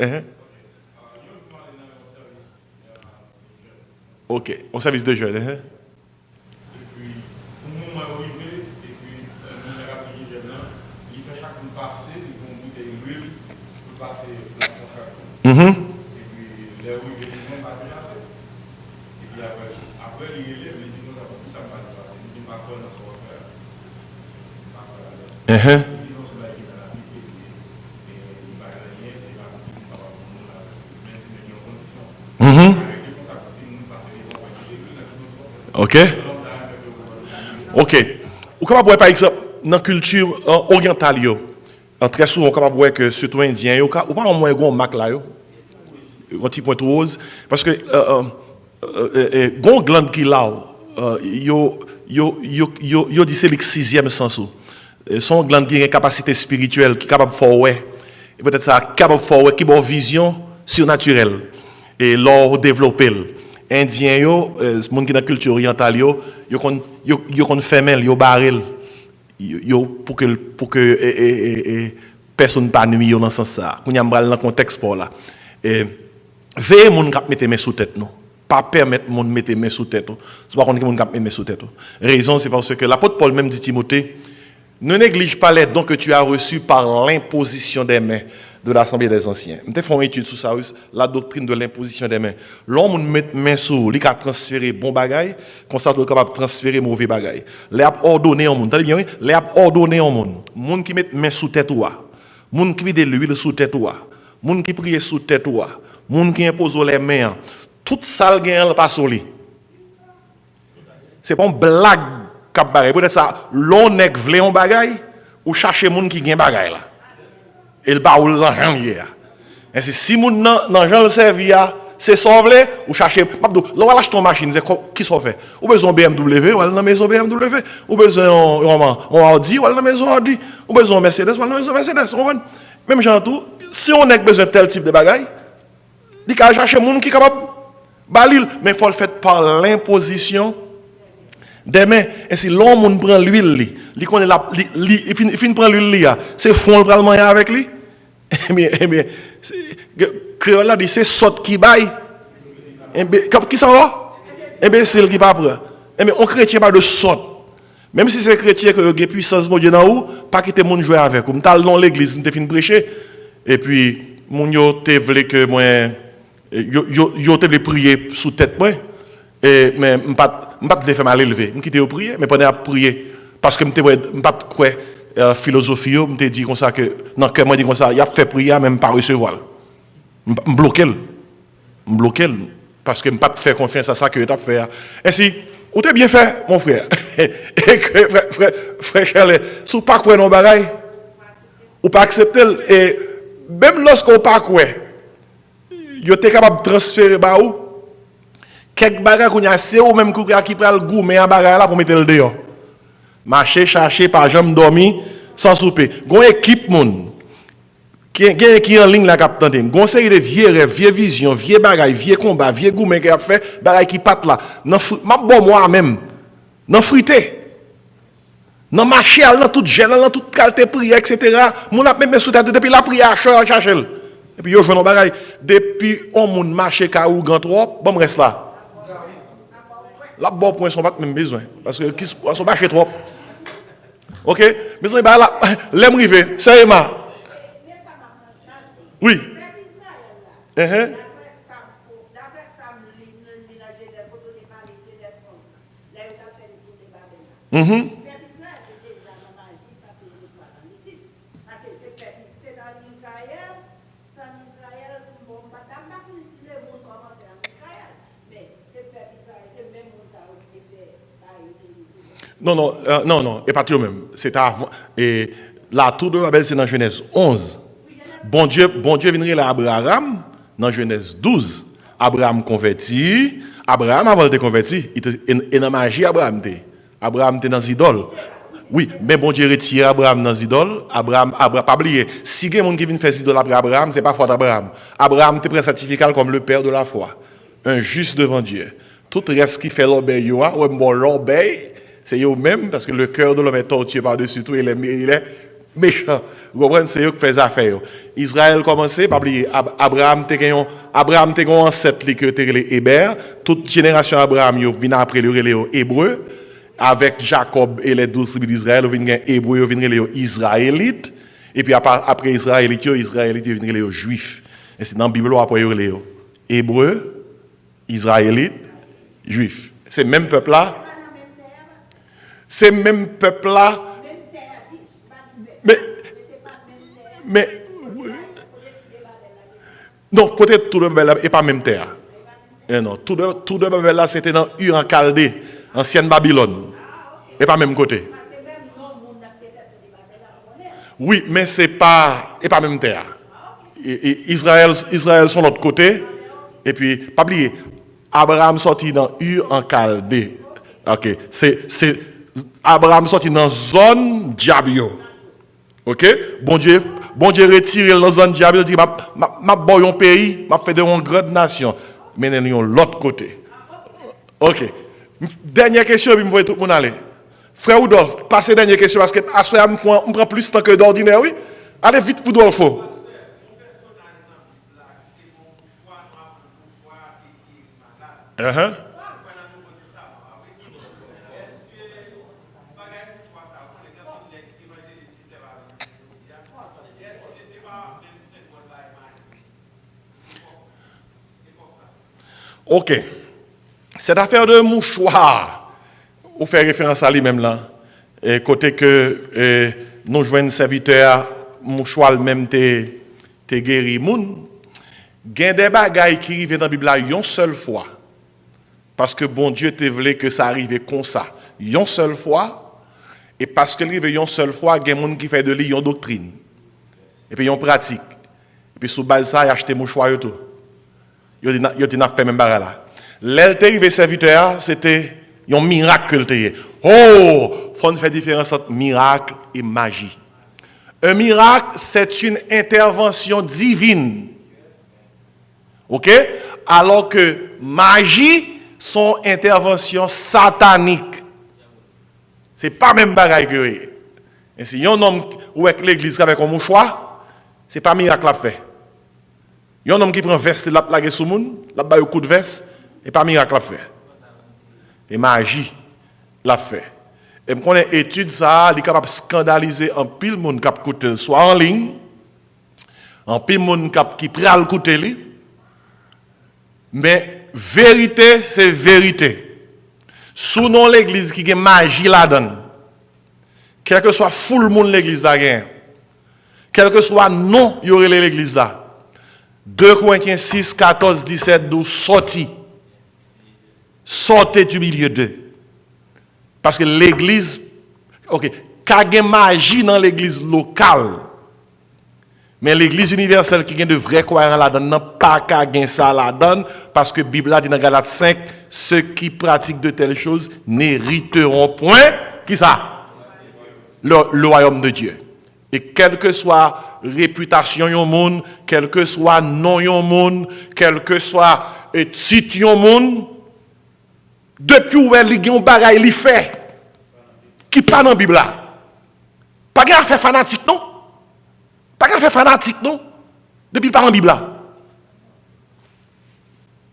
OK, au service de jeunes. Uh-huh. Mhm. OK. OK. Ou capable voir par exemple dans la culture orientale yo, très souvent on capable voir que surtout indien yo, ou pas moins gros mac là yo, un petit point rose parce que gon glande qui là yo dit c'est le sixième sens ou. Son glande qui a une capacité spirituelle qui est capable de faire ouais. Et peut-être ça capable de faire ouais qui a une vision surnaturelle et l'or développer. Indien yo, monde qui dans la culture orientale yo kon femelle, yo barrel. Yo pour que personne pas nuire dans ce sens ça. Qu'on y a dans le contexte pour là. Et veillez moun k'ap mettre main sous tête nous. Pas permettre moun mettre main sous tête. C'est pas qu'on moun k'ap mettre main sous tête. Raison c'est parce que l'apôtre Paul même dit Timothée, ne néglige pas les dons que tu as reçus par l'imposition des mains de l'Assemblée des Anciens. Je vais faire une étude sur ça, la doctrine de l'imposition des mains. L'homme met main sur, il a transféré bon bagay, comme ça, il est capable de transférer mauvais bagay. Les a ordonné au monde. T'as bien, oui? Les a ordonné au monde. Monde qui met main sous tête ou monde qui met de l'huile sous tête ou monde qui prie sous tête ou monde qui impose les mains. Tout ça, il gagne pas sur lui. C'est pas une blague cap bagay. Peut-être ça, l'on nèg vle on bagay ou chercher moun qui gagne bagay là. Et le ba ou l'argent hier. Et si moun nan jan le servi a, c'est sauvé ou chercher Mabdou, là on achète ton machine, c'est qui sont fait. Ou besoin BMW, ou dans maison BMW, ou besoin on Audi, ou dans maison Audi, ou besoin Mercedes, ou dans maison Mercedes. Même genre tout, si on a besoin de tel type de bagay, il ka chercher moun qui capable balil, mais faut le faire par l'imposition des mains. Et si l'homme prend l'huile, il connaît il finit prendre l'huile, c'est fond le prend avec lui. Eh bien, créole là dit c'est sot qui baille. Eh bien, qui s'en va? Eh bien, c'est le qui pas prend. Eh bien, on chrétien pas de sot. Même si c'est chrétien que a puissance mon Dieu dans ou, pas quitter mon jouer avec. Comme tal dans l'église, on te fin prêcher et puis mon yo te voulait que moi yo te voulait prier sous tête moi. Et mais pas te faire mal élevé, me quitter au prier, mais pendant à prier parce que me pas quoi philosophie, me dit comme ça que non que moi dit comme ça, il a fait prier même pas recevoir. Me bloquer parce que me pas faire confiance à ça que tu as fait. Ainsi, ou t'es bien fait mon frère. Et que frère Charles, sous pas quoi non bagaille ou pas accepter et même lorsqu'on pas quoi, yo t'es capable de transférer ba ou quelques bagages qu'on a c'est ou même qui prend le goût mais un bagage là pour mettre le dehors. Marcher chercher par jambe dormir sans souper. Gon équipe monde qui en ligne la capitaine. Gon série de vieux rêves, vieux visions, vieux bagages, vieux combats, vieux goût mais qui a fait bagages qui patte là. M'a bon moi même. Nan frité. Nan marcher dans toute gêne, dans toute qualité prière etc. Mon a même sous tête depuis la prière chercher. Et puis yo font nos bagages depuis on moun marcher ka ou grand trop, bon reste là. Là, bon point, sont pas même besoin. Parce que qui sont pas chez trop. Ok? Mais c'est là, l'aime river, sérieusement. Oui. Non, et pas tout même. C'est avant. Et la tour de Babel, c'est dans Genèse 11. Bon Dieu viendrait à Abraham, dans Genèse 12. Abraham converti. Abraham, avant de converti, et dans la magie, Abraham était dans les idoles. Oui, mais bon Dieu retire Abraham dans les idoles. Abraham, pas oublier. Si il y a des gens qui viennent faire des idoles après Abraham, ce n'est pas foi d'Abraham. Abraham te prend certificat comme le père de la foi. Un juste devant Dieu. Tout reste qui fait l'obéi, l'obéi. C'est eux-mêmes, parce que le cœur de l'homme est tortueux par-dessus tout, il est méchant. Vous comprenez? C'est eux qui font les affaires. Israël commençait, pas oublier, Abraham était un ancêtre qui était les Hébert. Toute génération d'Abraham vient après les Hébreux. Avec Jacob et les 12 tribus d'Israël, ils viennent les Hébreux, ils viennent les Israélites. Et puis après Israélites, ils viennent les Juifs. Et c'est dans la Bible, après les Hébreux, Israélites, Juifs. C'est même peuple là. C'est même peuple là. Mais non, peut-être tout de Babel et pas même terre. Non, tout de Babel là, c'était dans Ur en Chaldée, ancienne Babylone. Et pas même côté. Oui, mais c'est pas et pas même terre. Israël sont de l'autre côté. Et puis, pas oublier, Abraham sorti dans Ur en Chaldée. Ok, c'est Abraham sorti dans zone Diabio. Ok, bon Dieu retire dans la zone Diabio, il dit m'a boy un pays, m'a fait de une grande nation, mais nous l'autre côté. Ok, dernière question, puis me voyez tout le monde aller. Frère Oudolphe, passez dernière question parce que à ce moment on prend plus de temps que d'ordinaire, oui. Allez vite, Oudolphe. Ok. Cette affaire de mouchoir, on fait référence à lui-même là. Et côté que nous jouons serviteur, mouchoir même te guéri moun. Gen des bagailles qui arrivent dans la Bible une seule fois. Parce que bon Dieu te voulait que ça arrive comme ça. Une seule fois. Et parce que arrive une seule fois, il y a des gens qui font de lui une doctrine. Et puis une pratique. Et puis sous base ça, il a acheté mouchoir et tout. Il a fait même barre là. L'altérivé serviteur, c'était un miracle que il Oh, il faut faire différence entre miracle et magie. Un miracle, c'est une intervention divine. OK? Alors que magie, sont intervention satanique. C'est pas même bagaille que et si un homme ou avec l'église avec un mouchoir, c'est pas miracle à faire. Il y a un homme qui prend veste la plague sous monde, la baille au coup de veste, et pas miracle à faire. Et magie l'a fait. Et me connais étude ça, il est capable de scandaliser un pile monde qui écoute soit en ligne, un pile monde qui pral écouter lui. Mais vérité, c'est vérité. Sous non l'église qui a magie là-dedans. Quel que soit full monde l'église là, quel que soit non, il y aurait l'église là. 2 Corinthiens 6, 14, 17, 12, sorti. Sortez du milieu d'eux. Parce que l'église, ok, il y a magie dans l'église locale. Mais l'église universelle qui a de vrais croyants là-dedans, n'a pas qu'à gagner ça là-dedans, parce que la Bible a dit dans Galates 5, ceux qui pratiquent de telles choses n'hériteront point, qui ça? Le royaume de Dieu. Et quelle que soit réputation yon monde, quel que soit nom yon monde, quel que soit titre yon monde, depuis où il y a un bagay li fait, qui pas dans la Bible là. Pas qu'à faire fanatique non? Pas qu'à faire fanatique non? Depuis pas dans la Bible là.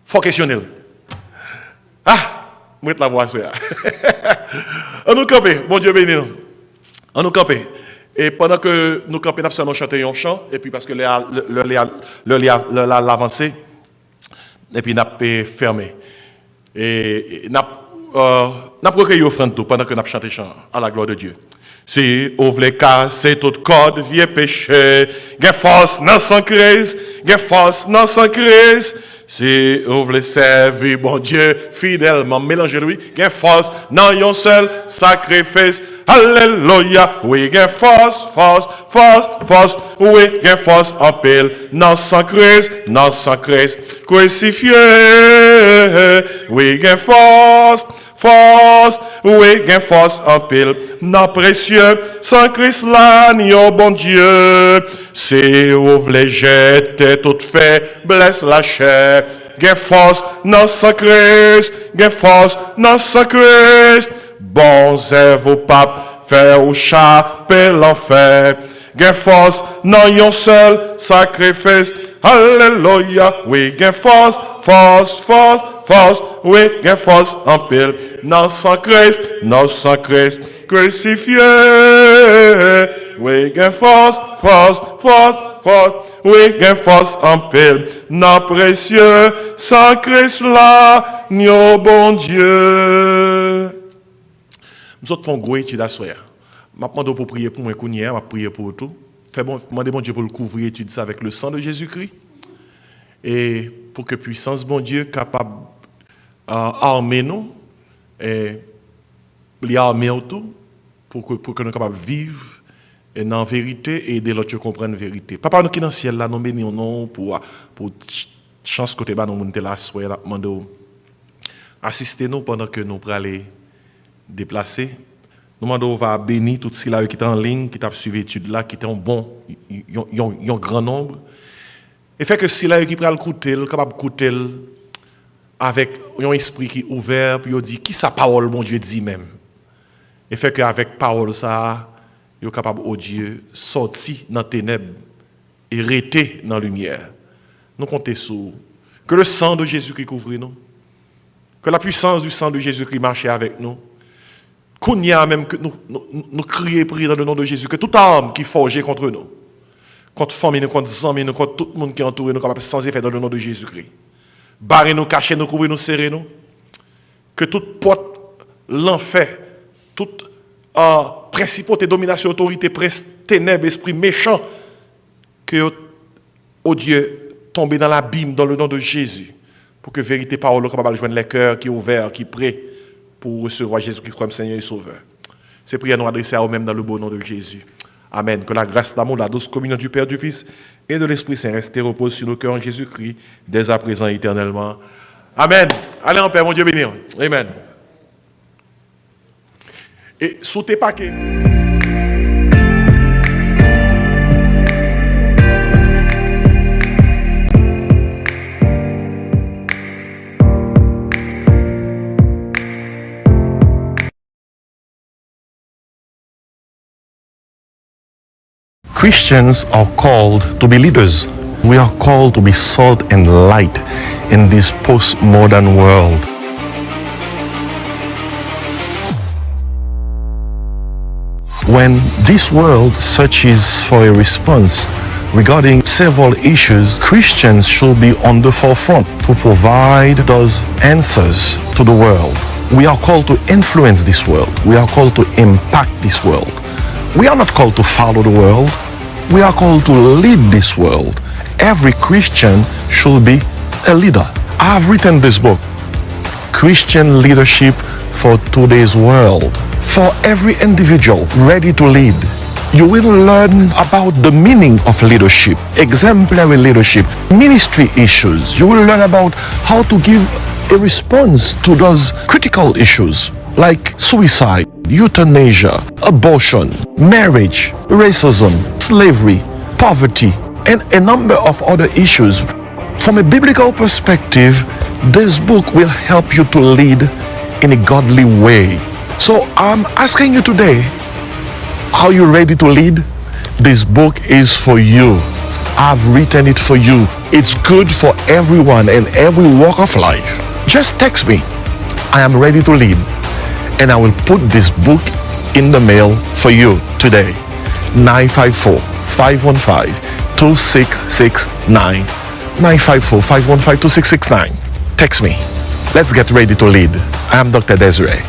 Faut questionner. Ah, moi la voix ça. On nous camper, bon Dieu béni nous. On nous camper. Et pendant que nous campons, nous chantons un chant, et puis parce que l'avancé, et puis nous avons fermé. Et nous avons recueilli offrande tout pendant que nous chantons chant à la gloire de Dieu. Si vous voulez casser toute corde, vieux péché, gain force dans son Christ, gain force dans son Christ. Si vous voulez servir bon Dieu fidèlement, mélangez-lui, gain force dans un seul sacrifice. Alléluia, oui, gain force, oui, gain force en pile, dans son Christ, crucifié, oui, gain force, oui, gain force en pile, dans précieux, sans Christ là, ni au bon Dieu, si vous voulez jeter toute faiblesse la chair, gain force, dans son Christ, bon zève pape, faire ou chaper l'enfer. Gain force, non yon seul sacrifice. Alléluia, oui, gain force, oui, gain force en pile. Non sans Christ, crucifié. Oui, gain force, porte, oui, gain force en paix, non précieux, sacré cela, nos bon Dieu. Nous autres font gros étude à soir. Je demande pour prier pour moi, je vais prier pour tout. Fais bon, demandez bon Dieu pour le couvrir, étude ça avec le sang de Jésus-Christ. Et pour que puissance, bon Dieu, capable d'armer nous, et l'armer tout, pour que nous soyons capables de vivre dans la vérité et aider l'autre à comprendre la vérité. Papa, nous qui dans le ciel, là, nous bénissons pour chance côté bas, nous sommes là, soir, nous assister nous pendant que nous allons déplacer. Nous demandons va bénir tout ceux qui sont en ligne, qui ont suivi l'étude là, qui sont bon, un grand nombre. Et fait que ceux qui prennent le côté, capable de côté avec un esprit qui est ouvert, puis il dit qui sa parole, mon Dieu dit même. Et fait qu'avec parole ça, il est capable, oh Dieu, sortir dans les ténèbres et rester dans la lumière. Nous comptons sur que le sang de Jésus-Christ couvre nous, que la puissance du sang de Jésus-Christ marche avec nous. Qu'on y a même que nous crions et prions dans le nom de Jésus, que toute arme qui est forgée contre nous, contre famille, contre amis, contre tout le monde qui est entouré, nous capable sans effet dans le nom de Jésus-Christ. Barrez nous, cachez nous, couvrez nous, serrez nous. Que toute porte, l'enfer, toute principauté, domination, autorité, presse, ténèbres, esprit méchant, que, oh Dieu, tombe dans l'abîme dans le nom de Jésus, pour que vérité parole capable de joindre les cœurs qui est ouvert, qui est prêt pour recevoir Jésus-Christ comme Seigneur et Sauveur. Ces prières nous adresser à nous-mêmes dans le beau nom de Jésus. Amen. Que la grâce d'amour, la douce communion du Père, du Fils et de l'Esprit Saint reste et repose sur nos cœurs en Jésus-Christ, dès à présent et éternellement. Amen. Allez en paix, mon Dieu béni. Amen. Et sous tes paquets. Christians are called to be leaders. We are called to be salt and light in this postmodern world. When this world searches for a response regarding several issues, Christians should be on the forefront to provide those answers to the world. We are called to influence this world. We are called to impact this world. We are not called to follow the world. We are called to lead this world. Every Christian should be a leader. I have written this book, Christian Leadership for Today's World. For every individual ready to lead, you will learn about the meaning of leadership, exemplary leadership, ministry issues. You will learn about how to give a response to those critical issues like suicide, euthanasia, abortion, marriage, racism, slavery, poverty, and a number of other issues. From a biblical perspective, this book will help you to lead in a godly way. So I'm asking you today, are you ready to lead? This book is for you. I've written it for you. It's good for everyone and every walk of life. Just text me, I am ready to lead, and I will put this book in the mail for you today. 954-515-2669. 954-515-2669. Text me. Let's get ready to lead. I am Dr. Desiree.